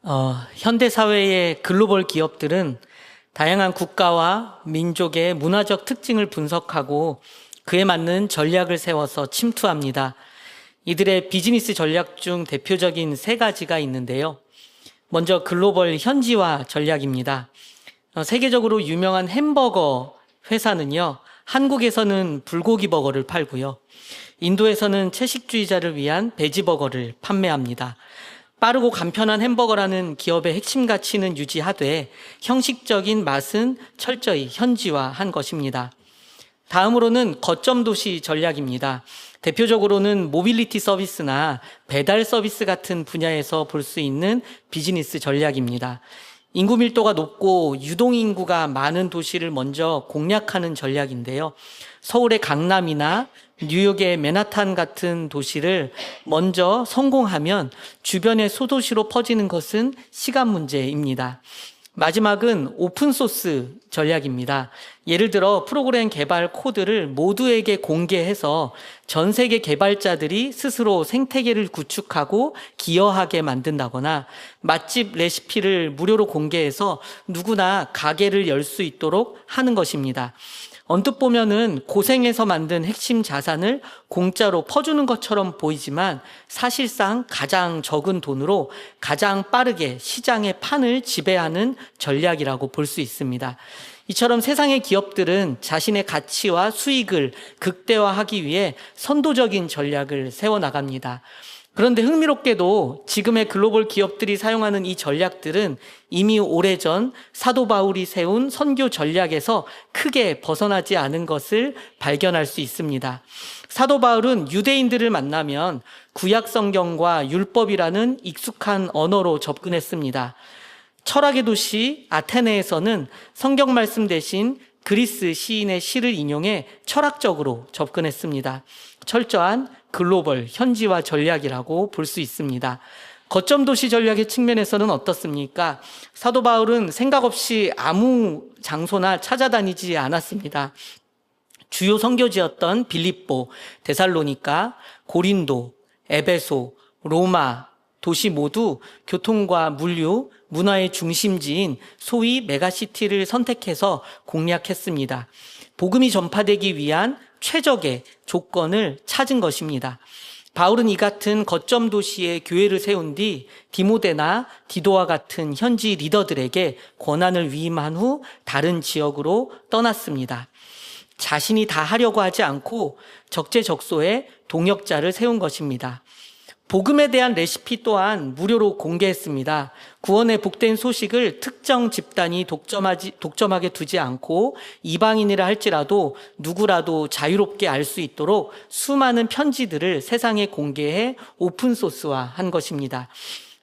현대 사회의 글로벌 기업들은 다양한 국가와 민족의 문화적 특징을 분석하고 그에 맞는 전략을 세워서 침투합니다. 이들의 비즈니스 전략 중 대표적인 세 가지가 있는데요. 먼저 글로벌 현지화 전략입니다. 세계적으로 유명한 햄버거 회사는요, 한국에서는 불고기 버거를 팔고요. 인도에서는 채식주의자를 위한 베지버거를 판매합니다. 빠르고 간편한 햄버거라는 기업의 핵심 가치는 유지하되 형식적인 맛은 철저히 현지화한 것입니다. 다음으로는 거점 도시 전략입니다. 대표적으로는 모빌리티 서비스나 배달 서비스 같은 분야에서 볼 수 있는 비즈니스 전략입니다. 인구 밀도가 높고 유동인구가 많은 도시를 먼저 공략하는 전략인데요. 서울의 강남이나 뉴욕의 맨하탄 같은 도시를 먼저 성공하면 주변의 소도시로 퍼지는 것은 시간 문제입니다. 마지막은 오픈소스 전략입니다. 예를 들어 프로그램 개발 코드를 모두에게 공개해서 전 세계 개발자들이 스스로 생태계를 구축하고 기여하게 만든다거나 맛집 레시피를 무료로 공개해서 누구나 가게를 열 수 있도록 하는 것입니다. 언뜻 보면은 고생해서 만든 핵심 자산을 공짜로 퍼주는 것처럼 보이지만 사실상 가장 적은 돈으로 가장 빠르게 시장의 판을 지배하는 전략이라고 볼 수 있습니다. 이처럼 세상의 기업들은 자신의 가치와 수익을 극대화하기 위해 선도적인 전략을 세워나갑니다. 그런데 흥미롭게도 지금의 글로벌 기업들이 사용하는 이 전략들은 이미 오래전 사도 바울이 세운 선교 전략에서 크게 벗어나지 않은 것을 발견할 수 있습니다. 사도 바울은 유대인들을 만나면 구약 성경과 율법이라는 익숙한 언어로 접근했습니다. 철학의 도시 아테네에서는 성경 말씀 대신 그리스 시인의 시를 인용해 철학적으로 접근했습니다. 철저한 글로벌 현지화 전략이라고 볼 수 있습니다. 거점 도시 전략의 측면에서는 어떻습니까? 사도 바울은 생각 없이 아무 장소나 찾아다니지 않았습니다. 주요 선교지였던 빌립보, 데살로니가, 고린도, 에베소, 로마 도시 모두 교통과 물류, 문화의 중심지인 소위 메가시티를 선택해서 공략했습니다. 복음이 전파되기 위한 최적의 조건을 찾은 것입니다. 바울은 이 같은 거점 도시에 교회를 세운 뒤 디모데나 디도와 같은 현지 리더들에게 권한을 위임한 후 다른 지역으로 떠났습니다. 자신이 다 하려고 하지 않고 적재적소에 동역자를 세운 것입니다. 복음에 대한 레시피 또한 무료로 공개했습니다. 구원의 복된 소식을 특정 집단이 독점하게 두지 않고 이방인이라 할지라도 누구라도 자유롭게 알 수 있도록 수많은 편지들을 세상에 공개해 오픈소스화한 것입니다.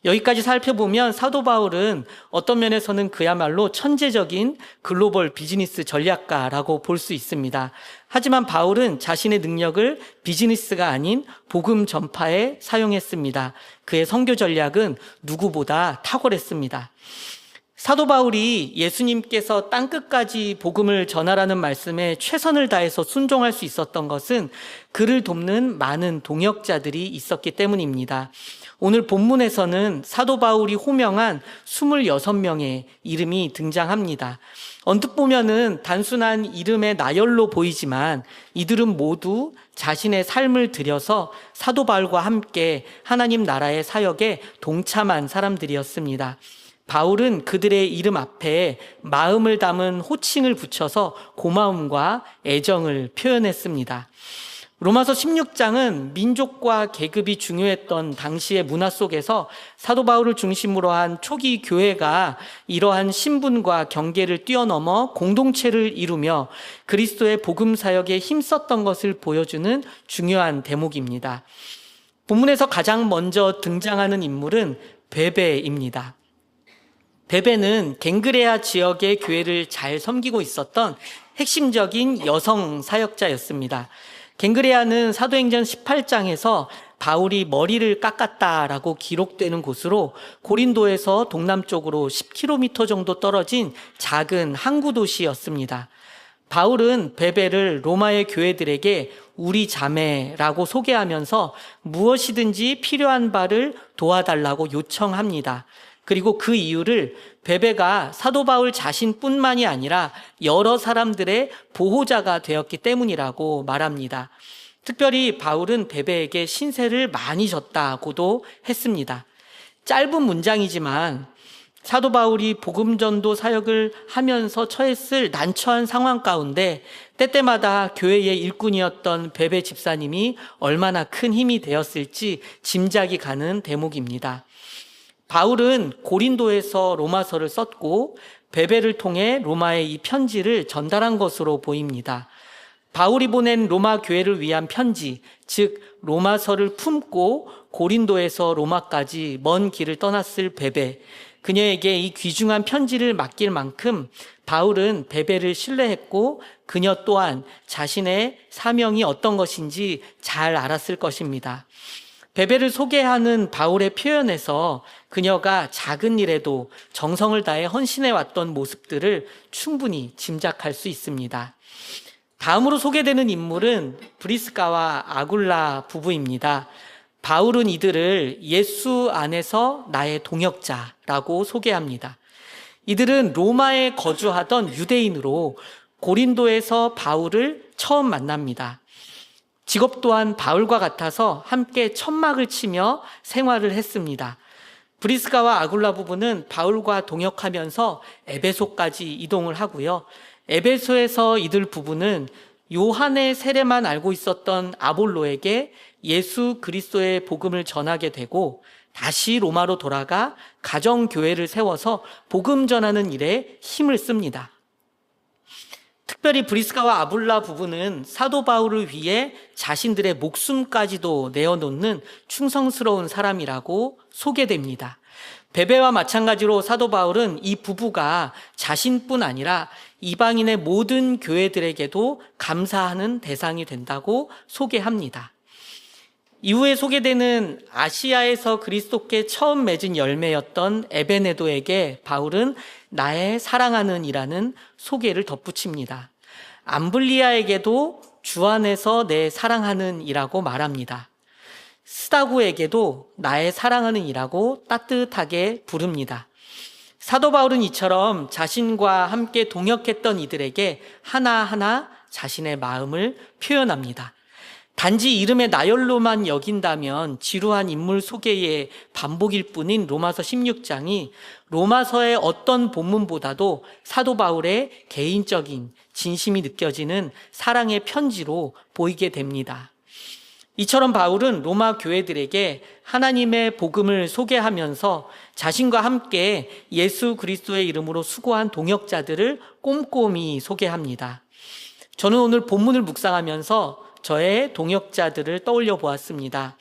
여기까지 살펴보면 사도 바울은 어떤 면에서는 그야말로 천재적인 글로벌 비즈니스 전략가라고 볼 수 있습니다. 하지만 바울은 자신의 능력을 비즈니스가 아닌 복음 전파에 사용했습니다. 그의 선교 전략은 누구보다 탁월했습니다. 사도 바울이 예수님께서 땅끝까지 복음을 전하라는 말씀에 최선을 다해서 순종할 수 있었던 것은 그를 돕는 많은 동역자들이 있었기 때문입니다. 오늘 본문에서는 사도 바울이 호명한 26명의 이름이 등장합니다. 언뜻 보면은 단순한 이름의 나열로 보이지만 이들은 모두 자신의 삶을 들여서 사도 바울과 함께 하나님 나라의 사역에 동참한 사람들이었습니다. 바울은 그들의 이름 앞에 마음을 담은 호칭을 붙여서 고마움과 애정을 표현했습니다. 로마서 16장은 민족과 계급이 중요했던 당시의 문화 속에서 사도 바울을 중심으로 한 초기 교회가 이러한 신분과 경계를 뛰어넘어 공동체를 이루며 그리스도의 복음 사역에 힘썼던 것을 보여주는 중요한 대목입니다. 본문에서 가장 먼저 등장하는 인물은 베베입니다. 베베는 갱그레아 지역의 교회를 잘 섬기고 있었던 핵심적인 여성 사역자였습니다. 갱그레아는 사도행전 18장에서 바울이 머리를 깎았다라고 기록되는 곳으로 고린도에서 동남쪽으로 10km 정도 떨어진 작은 항구 도시였습니다. 바울은 베베를 로마의 교회들에게 우리 자매라고 소개하면서 무엇이든지 필요한 바를 도와달라고 요청합니다. 그리고 그 이유를 베베가 사도 바울 자신뿐만이 아니라 여러 사람들의 보호자가 되었기 때문이라고 말합니다. 특별히 바울은 베베에게 신세를 많이 졌다고도 했습니다. 짧은 문장이지만 사도 바울이 복음전도 사역을 하면서 처했을 난처한 상황 가운데 때때마다 교회의 일꾼이었던 베베 집사님이 얼마나 큰 힘이 되었을지 짐작이 가는 대목입니다. 바울은 고린도에서 로마서를 썼고 베베를 통해 로마에 이 편지를 전달한 것으로 보입니다. 바울이 보낸 로마 교회를 위한 편지, 즉 로마서를 품고 고린도에서 로마까지 먼 길을 떠났을 베베, 그녀에게 이 귀중한 편지를 맡길 만큼 바울은 베베를 신뢰했고 그녀 또한 자신의 사명이 어떤 것인지 잘 알았을 것입니다. 베베를 소개하는 바울의 표현에서 그녀가 작은 일에도 정성을 다해 헌신해 왔던 모습들을 충분히 짐작할 수 있습니다. 다음으로 소개되는 인물은 브리스가와 아굴라 부부입니다. 바울은 이들을 예수 안에서 나의 동역자라고 소개합니다. 이들은 로마에 거주하던 유대인으로 고린도에서 바울을 처음 만납니다. 직업 또한 바울과 같아서 함께 천막을 치며 생활을 했습니다. 브리스가와 아굴라 부부는 바울과 동역하면서 에베소까지 이동을 하고요. 에베소에서 이들 부부는 요한의 세례만 알고 있었던 아볼로에게 예수 그리스도의 복음을 전하게 되고 다시 로마로 돌아가 가정교회를 세워서 복음 전하는 일에 힘을 씁니다. 특별히 브리스가와 아굴라 부부는 사도 바울을 위해 자신들의 목숨까지도 내어놓는 충성스러운 사람이라고 소개됩니다. 베베와 마찬가지로 사도 바울은 이 부부가 자신뿐 아니라 이방인의 모든 교회들에게도 감사하는 대상이 된다고 소개합니다. 이후에 소개되는 아시아에서 그리스도께 처음 맺은 열매였던 에베네도에게 바울은 나의 사랑하는 이라는 소개를 덧붙입니다. 암블리아에게도 주 안에서 내 사랑하는 이라고 말합니다. 스다구에게도 나의 사랑하는 이라고 따뜻하게 부릅니다. 사도 바울은 이처럼 자신과 함께 동역했던 이들에게 하나하나 자신의 마음을 표현합니다. 단지 이름의 나열로만 여긴다면 지루한 인물 소개의 반복일 뿐인 로마서 16장이 로마서의 어떤 본문보다도 사도 바울의 개인적인 진심이 느껴지는 사랑의 편지로 보이게 됩니다. 이처럼 바울은 로마 교회들에게 하나님의 복음을 소개하면서 자신과 함께 예수 그리스도의 이름으로 수고한 동역자들을 꼼꼼히 소개합니다. 저는 오늘 본문을 묵상하면서 저의 동역자들을 떠올려 보았습니다.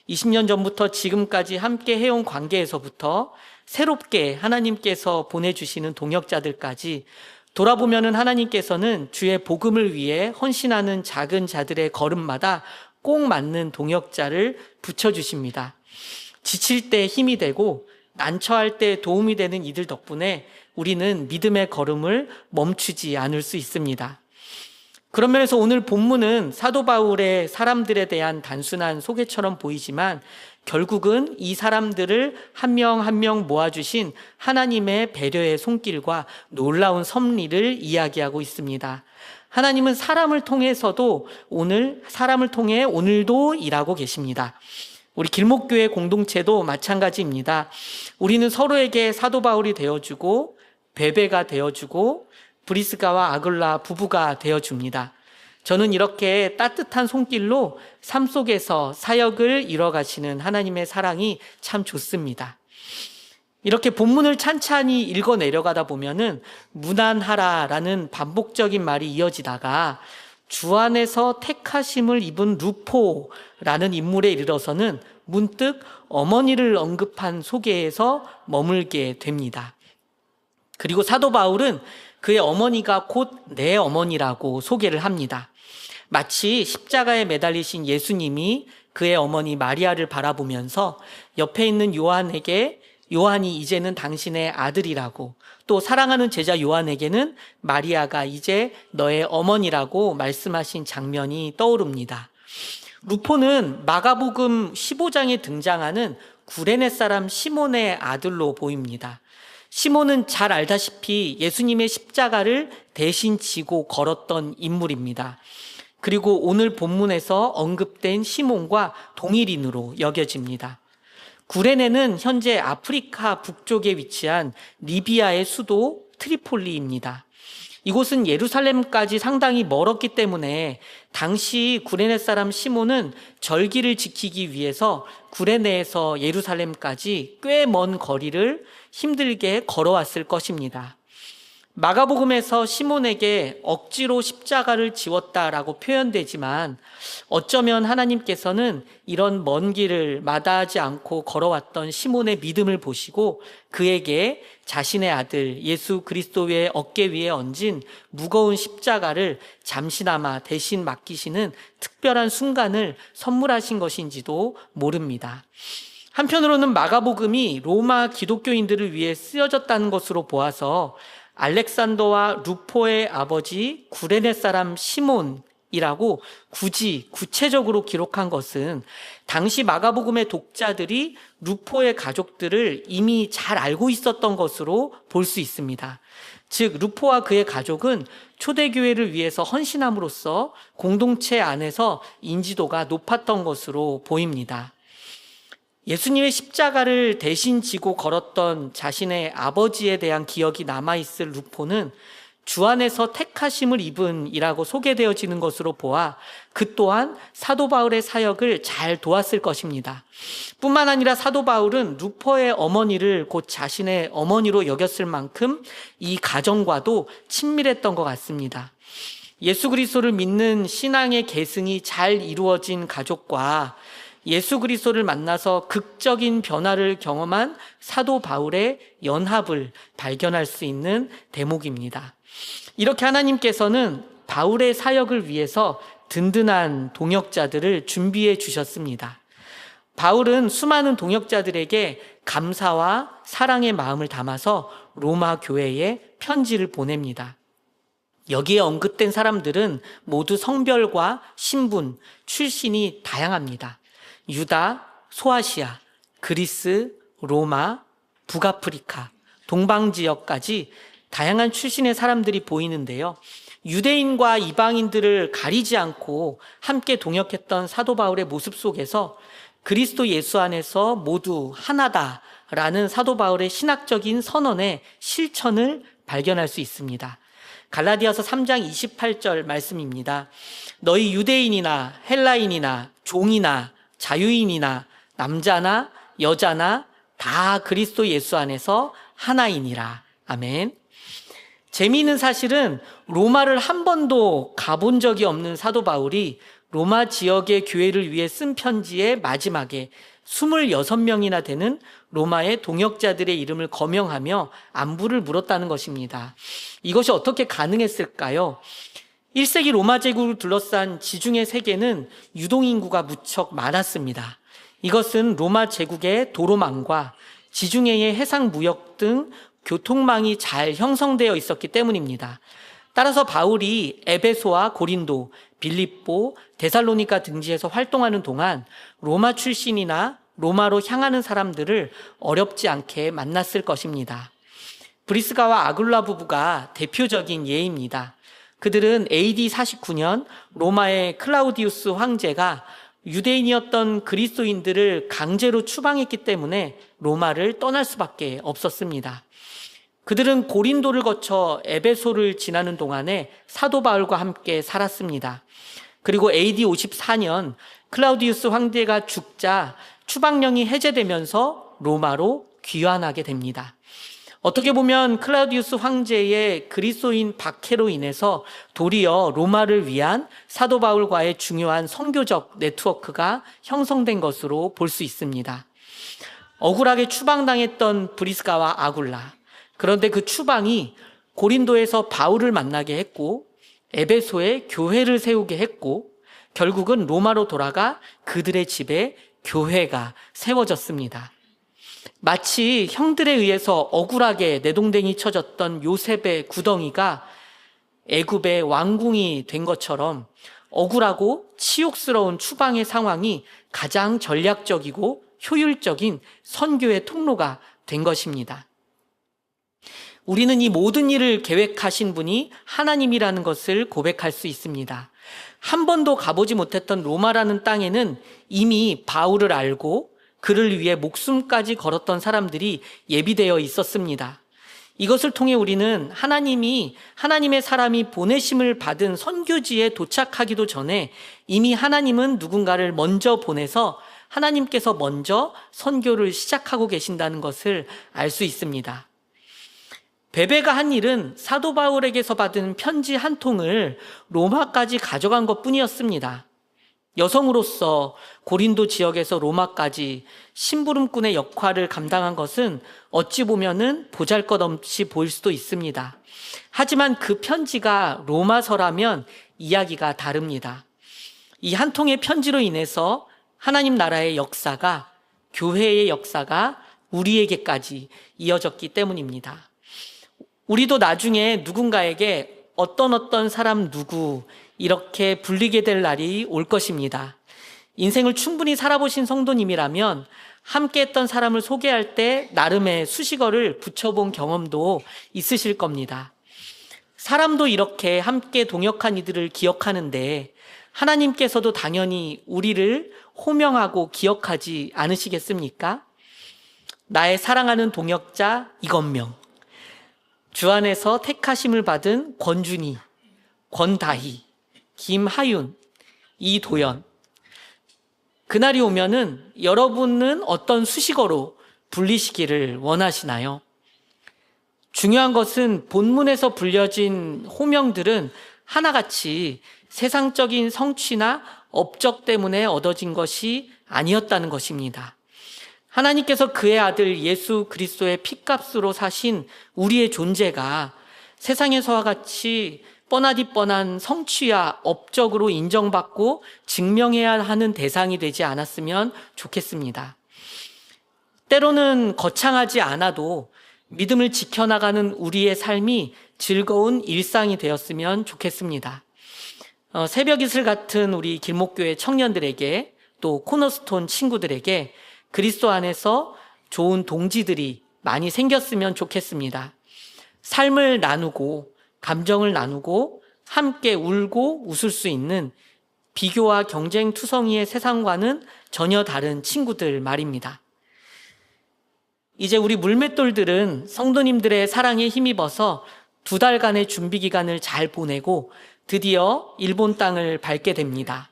20년 전부터 지금까지 함께 해온 관계에서부터 새롭게 하나님께서 보내주시는 동역자들까지 돌아보면은 하나님께서는 주의 복음을 위해 헌신하는 작은 자들의 걸음마다 꼭 맞는 동역자를 붙여주십니다. 지칠 때 힘이 되고 난처할 때 도움이 되는 이들 덕분에 우리는 믿음의 걸음을 멈추지 않을 수 있습니다. 그런 면에서 오늘 본문은 사도 바울의 사람들에 대한 단순한 소개처럼 보이지만 결국은 이 사람들을 한 명 한 명 모아주신 하나님의 배려의 손길과 놀라운 섭리를 이야기하고 있습니다. 하나님은 사람을 통해서도 사람을 통해 오늘도 일하고 계십니다. 우리 길목교회 공동체도 마찬가지입니다. 우리는 서로에게 사도 바울이 되어주고 베베가 되어주고 브리스가와 아굴라 부부가 되어줍니다. 저는 이렇게 따뜻한 손길로 삶 속에서 사역을 이뤄가시는 하나님의 사랑이 참 좋습니다. 이렇게 본문을 찬찬히 읽어 내려가다 보면은 무난하라라는 반복적인 말이 이어지다가 주 안에서 택하심을 입은 루포라는 인물에 이르러서는 문득 어머니를 언급한 소개에서 머물게 됩니다. 그리고 사도 바울은 그의 어머니가 곧 내 어머니라고 소개를 합니다. 마치 십자가에 매달리신 예수님이 그의 어머니 마리아를 바라보면서 옆에 있는 요한에게 요한이 이제는 당신의 아들이라고, 또 사랑하는 제자 요한에게는 마리아가 이제 너의 어머니라고 말씀하신 장면이 떠오릅니다. 루포는 마가복음 15장에 등장하는 구레네 사람 시몬의 아들로 보입니다. 시몬은 잘 알다시피 예수님의 십자가를 대신 지고 걸었던 인물입니다. 그리고 오늘 본문에서 언급된 시몬과 동일인으로 여겨집니다. 구레네는 현재 아프리카 북쪽에 위치한 리비아의 수도 트리폴리입니다. 이곳은 예루살렘까지 상당히 멀었기 때문에 당시 구레네 사람 시몬은 절기를 지키기 위해서 구레네에서 예루살렘까지 꽤 먼 거리를 힘들게 걸어왔을 것입니다. 마가복음에서 시몬에게 억지로 십자가를 지웠다라고 표현되지만 어쩌면 하나님께서는 이런 먼 길을 마다하지 않고 걸어왔던 시몬의 믿음을 보시고 그에게 자신의 아들 예수 그리스도의 어깨 위에 얹은 무거운 십자가를 잠시나마 대신 맡기시는 특별한 순간을 선물하신 것인지도 모릅니다. 한편으로는 마가복음이 로마 기독교인들을 위해 쓰여졌다는 것으로 보아서 알렉산더와 루포의 아버지 구레네 사람 시몬이라고 굳이 구체적으로 기록한 것은 당시 마가복음의 독자들이 루포의 가족들을 이미 잘 알고 있었던 것으로 볼 수 있습니다. 즉 루포와 그의 가족은 초대교회를 위해서 헌신함으로써 공동체 안에서 인지도가 높았던 것으로 보입니다. 예수님의 십자가를 대신 지고 걸었던 자신의 아버지에 대한 기억이 남아있을 루포는 주 안에서 택하심을 입은 이라고 소개되어지는 것으로 보아 그 또한 사도 바울의 사역을 잘 도왔을 것입니다. 뿐만 아니라 사도 바울은 루포의 어머니를 곧 자신의 어머니로 여겼을 만큼 이 가정과도 친밀했던 것 같습니다. 예수 그리스도를 믿는 신앙의 계승이 잘 이루어진 가족과 예수 그리스도를 만나서 극적인 변화를 경험한 사도 바울의 연합을 발견할 수 있는 대목입니다. 이렇게 하나님께서는 바울의 사역을 위해서 든든한 동역자들을 준비해 주셨습니다. 바울은 수많은 동역자들에게 감사와 사랑의 마음을 담아서 로마 교회에 편지를 보냅니다. 여기에 언급된 사람들은 모두 성별과 신분, 출신이 다양합니다. 유다, 소아시아, 그리스, 로마, 북아프리카, 동방지역까지 다양한 출신의 사람들이 보이는데요. 유대인과 이방인들을 가리지 않고 함께 동역했던 사도 바울의 모습 속에서 그리스도 예수 안에서 모두 하나다라는 사도 바울의 신학적인 선언의 실천을 발견할 수 있습니다. 갈라디아서 3장 28절 말씀입니다. 너희 유대인이나 헬라인이나 종이나 자유인이나 남자나 여자나 다 그리스도 예수 안에서 하나이니라. 아멘. 재미있는 사실은 로마를 한 번도 가본 적이 없는 사도 바울이 로마 지역의 교회를 위해 쓴 편지의 마지막에 26명이나 되는 로마의 동역자들의 이름을 거명하며 안부를 물었다는 것입니다. 이것이 어떻게 가능했을까요? 1세기 로마 제국을 둘러싼 지중해 세계는 유동인구가 무척 많았습니다. 이것은 로마 제국의 도로망과 지중해의 해상무역 등 교통망이 잘 형성되어 있었기 때문입니다. 따라서 바울이 에베소와 고린도, 빌립보, 데살로니가 등지에서 활동하는 동안 로마 출신이나 로마로 향하는 사람들을 어렵지 않게 만났을 것입니다. 브리스가와 아굴라 부부가 대표적인 예입니다. 그들은 AD 49년 로마의 클라우디우스 황제가 유대인이었던 그리스도인들을 강제로 추방했기 때문에 로마를 떠날 수밖에 없었습니다. 그들은 고린도를 거쳐 에베소를 지나는 동안에 사도 바울과 함께 살았습니다. 그리고 AD 54년 클라우디우스 황제가 죽자 추방령이 해제되면서 로마로 귀환하게 됩니다. 어떻게 보면 클라우디우스 황제의 그리스도인 박해로 인해서 도리어 로마를 위한 사도 바울과의 중요한 선교적 네트워크가 형성된 것으로 볼 수 있습니다. 억울하게 추방당했던 브리스가와 아굴라, 그런데 그 추방이 고린도에서 바울을 만나게 했고 에베소에 교회를 세우게 했고 결국은 로마로 돌아가 그들의 집에 교회가 세워졌습니다. 마치 형들에 의해서 억울하게 내동댕이 쳐졌던 요셉의 구덩이가 애굽의 왕궁이 된 것처럼 억울하고 치욕스러운 추방의 상황이 가장 전략적이고 효율적인 선교의 통로가 된 것입니다. 우리는 이 모든 일을 계획하신 분이 하나님이라는 것을 고백할 수 있습니다. 한 번도 가보지 못했던 로마라는 땅에는 이미 바울을 알고 그를 위해 목숨까지 걸었던 사람들이 예비되어 있었습니다. 이것을 통해 우리는 하나님의 사람이 보내심을 받은 선교지에 도착하기도 전에 이미 하나님은 누군가를 먼저 보내서 하나님께서 먼저 선교를 시작하고 계신다는 것을 알 수 있습니다. 베베가 한 일은 사도 바울에게서 받은 편지 한 통을 로마까지 가져간 것뿐이었습니다. 여성으로서 고린도 지역에서 로마까지 심부름꾼의 역할을 감당한 것은 어찌 보면은 보잘것없이 보일 수도 있습니다. 하지만 그 편지가 로마서라면 이야기가 다릅니다. 이 한 통의 편지로 인해서 하나님 나라의 역사가, 교회의 역사가 우리에게까지 이어졌기 때문입니다. 우리도 나중에 누군가에게 어떤 사람 누구 이렇게 불리게 될 날이 올 것입니다. 인생을 충분히 살아보신 성도님이라면 함께 했던 사람을 소개할 때 나름의 수식어를 붙여본 경험도 있으실 겁니다. 사람도 이렇게 함께 동역한 이들을 기억하는데 하나님께서도 당연히 우리를 호명하고 기억하지 않으시겠습니까? 나의 사랑하는 동역자 이건명, 주 안에서 택하심을 받은 권준희, 권다희, 김하윤, 이도연. 그날이 오면은 여러분은 어떤 수식어로 불리시기를 원하시나요? 중요한 것은 본문에서 불려진 호명들은 하나같이 세상적인 성취나 업적 때문에 얻어진 것이 아니었다는 것입니다. 하나님께서 그의 아들 예수 그리스도의 핏값으로 사신 우리의 존재가 세상에서와 같이 뻔하디 뻔한 성취와 업적으로 인정받고 증명해야 하는 대상이 되지 않았으면 좋겠습니다. 때로는 거창하지 않아도 믿음을 지켜나가는 우리의 삶이 즐거운 일상이 되었으면 좋겠습니다. 새벽 이슬 같은 우리 길목교회 청년들에게 또 코너스톤 친구들에게 그리스도 안에서 좋은 동지들이 많이 생겼으면 좋겠습니다. 삶을 나누고 감정을 나누고 함께 울고 웃을 수 있는 비교와 경쟁 투성이의 세상과는 전혀 다른 친구들 말입니다. 이제 우리 물맷돌들은 성도님들의 사랑에 힘입어서 2달간의 준비 기간을 잘 보내고 드디어 일본 땅을 밟게 됩니다.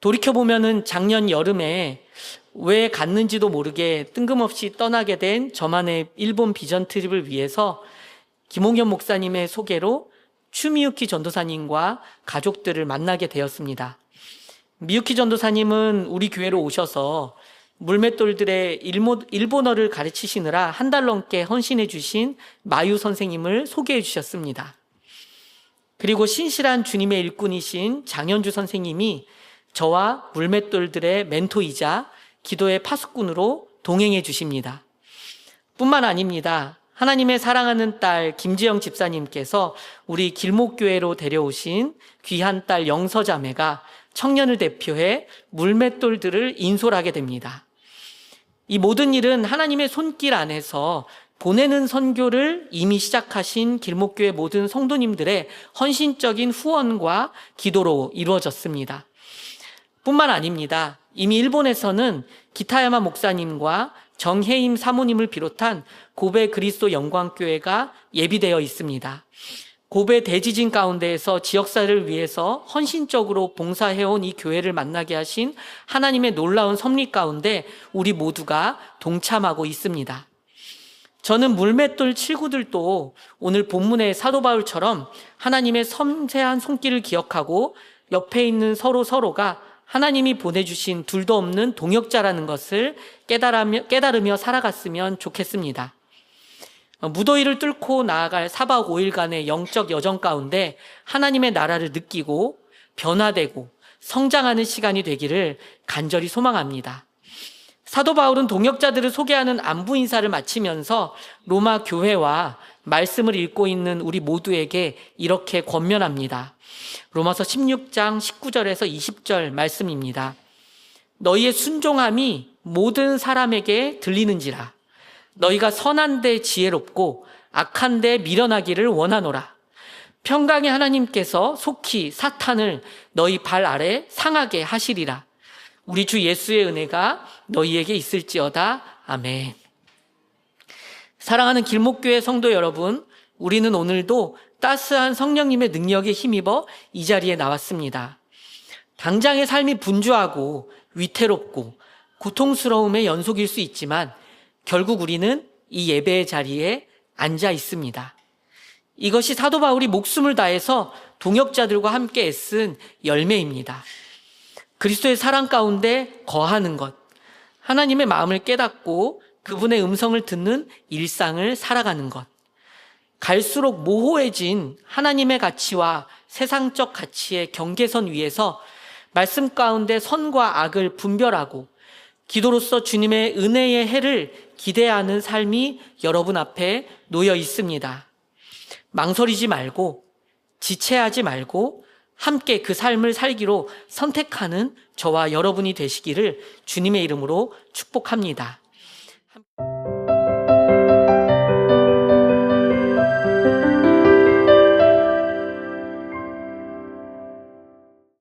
돌이켜보면은 작년 여름에 왜 갔는지도 모르게 뜬금없이 떠나게 된 저만의 일본 비전 트립을 위해서 김홍현 목사님의 소개로 추미유키 전도사님과 가족들을 만나게 되었습니다. 미유키 전도사님은 우리 교회로 오셔서 물맷돌들의 일본어를 가르치시느라 1달 넘게 헌신해 주신 마유 선생님을 소개해 주셨습니다. 그리고 신실한 주님의 일꾼이신 장현주 선생님이 저와 물맷돌들의 멘토이자 기도의 파수꾼으로 동행해 주십니다. 뿐만 아닙니다. 하나님의 사랑하는 딸 김지영 집사님께서 우리 길목교회로 데려오신 귀한 딸 영서자매가 청년을 대표해 물맷돌들을 인솔하게 됩니다. 이 모든 일은 하나님의 손길 안에서 보내는 선교를 이미 시작하신 길목교회 모든 성도님들의 헌신적인 후원과 기도로 이루어졌습니다. 뿐만 아닙니다. 이미 일본에서는 기타야마 목사님과 정혜임 사모님을 비롯한 고베 그리스도 영광교회가 예비되어 있습니다. 고베 대지진 가운데에서 지역사회를 위해서 헌신적으로 봉사해온 이 교회를 만나게 하신 하나님의 놀라운 섭리 가운데 우리 모두가 동참하고 있습니다. 저는 물맷돌 칠구들도 오늘 본문의 사도 바울처럼 하나님의 섬세한 손길을 기억하고 옆에 있는 서로가 하나님이 보내주신 둘도 없는 동역자라는 것을 깨달으며 살아갔으면 좋겠습니다. 무더위를 뚫고 나아갈 4박 5일간의 영적 여정 가운데 하나님의 나라를 느끼고 변화되고 성장하는 시간이 되기를 간절히 소망합니다. 사도 바울은 동역자들을 소개하는 안부 인사를 마치면서 로마 교회와 말씀을 읽고 있는 우리 모두에게 이렇게 권면합니다. 로마서 16장 19절에서 20절 말씀입니다. 너희의 순종함이 모든 사람에게 들리는지라. 너희가 선한데 지혜롭고 악한데 미련하기를 원하노라. 평강의 하나님께서 속히 사탄을 너희 발 아래 상하게 하시리라. 우리 주 예수의 은혜가 너희에게 있을지어다. 아멘. 사랑하는 길목교회 성도 여러분, 우리는 오늘도 따스한 성령님의 능력에 힘입어 이 자리에 나왔습니다. 당장의 삶이 분주하고 위태롭고 고통스러움의 연속일 수 있지만 결국 우리는 이 예배의 자리에 앉아 있습니다. 이것이 사도 바울이 목숨을 다해서 동역자들과 함께 애쓴 열매입니다. 그리스도의 사랑 가운데 거하는 것, 하나님의 마음을 깨닫고 그분의 음성을 듣는 일상을 살아가는 것, 갈수록 모호해진 하나님의 가치와 세상적 가치의 경계선 위에서 말씀 가운데 선과 악을 분별하고 기도로서 주님의 은혜의 해를 기대하는 삶이 여러분 앞에 놓여 있습니다. 망설이지 말고 지체하지 말고 함께 그 삶을 살기로 선택하는 저와 여러분이 되시기를 주님의 이름으로 축복합니다.